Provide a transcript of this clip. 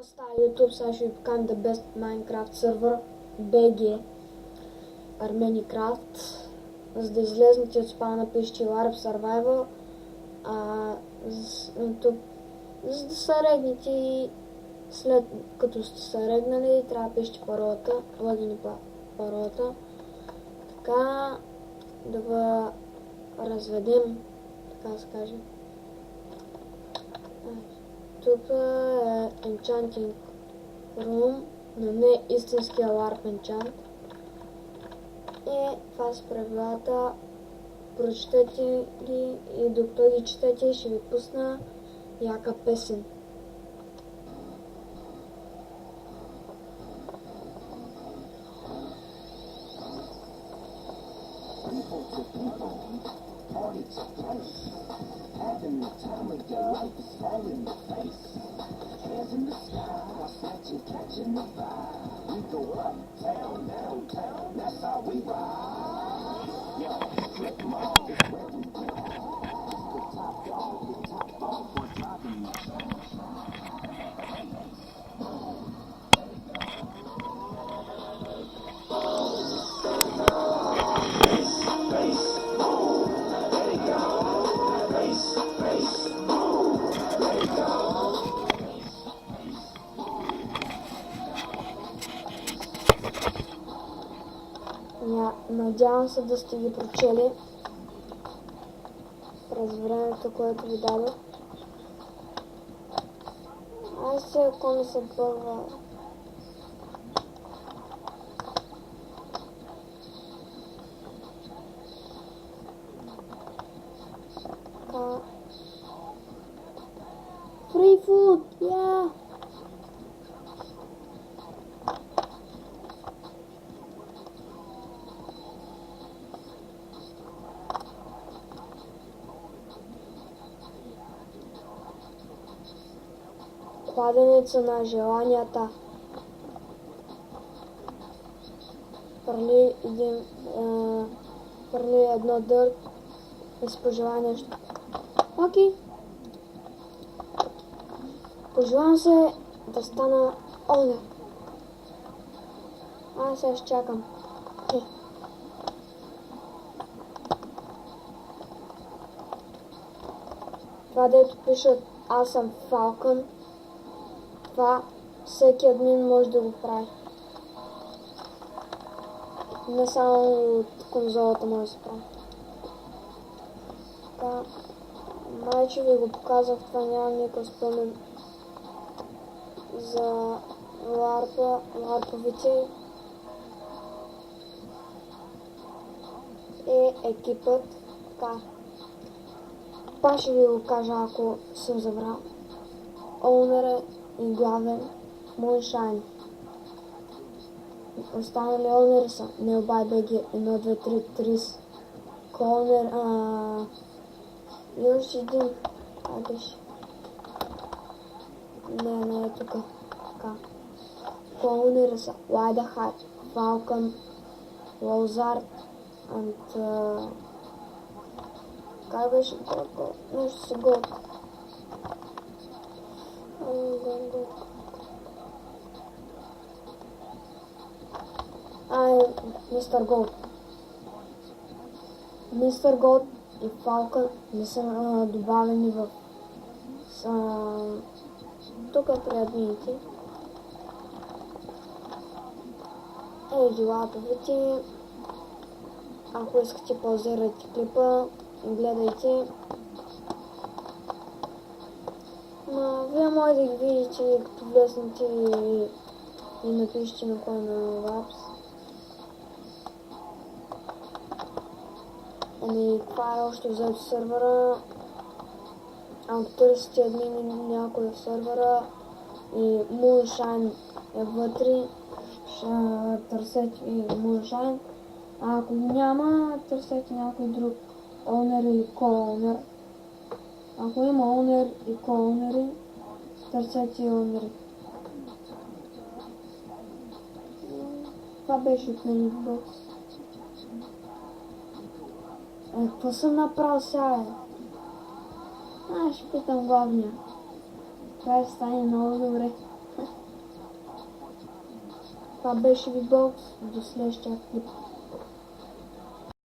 Става YouTube, сега ще ви покажем The Best Minecraft Server BG Armenicraft. За да излезнете от спама напишете LARP Survival, за да се регнете и след като сте се регнали, трябва да пишете паролата, логин и паролата. Така да го разведем, така да се каже. Тук е Enchanting Room, но не истинския LARP Enchant. И това са правилата. Прочетете ги и докато ги четете ще ви пусна яка песен. Having the time of their life is all in the face. Hands in the sky, while snatching, catching the vibe. We go uptown, downtown, that's how we ride. Yo, flip them all, it's where we go. The top dog, we're driving the Надявам се да сте ги прочели през времето, което ви дадох. Аз се, ако ми се бърва. Free food, yeah! Кладенеца на желанията. Хвърли едно дърт и си пожелай нещо. Окей. Пожелавам се да стана огън. Аз сега ще чакам. Това дето пишат аз съм Falcon. Това всеки админ може да го прави. Не само от конзолата може да се прави. Така, майче ви го показах, това няма никакъв спомен за ларповите и екипът. Така, па ще ви го кажа, ако съм забрал. Оунър и главен Moonshine. Останали оунъри са NeoByBG 1, 2, 3, 30. Коунър, и още един. Айдеш. Не е тука. Така. Коунъри са Widerhype, Falcon, Lozard, and как беше Gold? Нещо си Gold. Мистер Голд. Мистер Голд и Фалкън не са добавени в тук при админите. Ги лаповете. Ако искате паузирайте клипа и гледайте. Вие може да ги видите, като влезнете и напишете на кой на Labs. Това е още взето сервера. Ако търсите админи някой в сервера и Moonshine е вътре, ще търсете и Moonshine. А ако няма, търсете някой друг owner или co-owner. Ако има owner и co-owner, търсете owner. Това беше от мен бокс. Какво съм направил сега? Ще питам главния. Това ще стане много добре. Това беше VBOX. До следващия клип.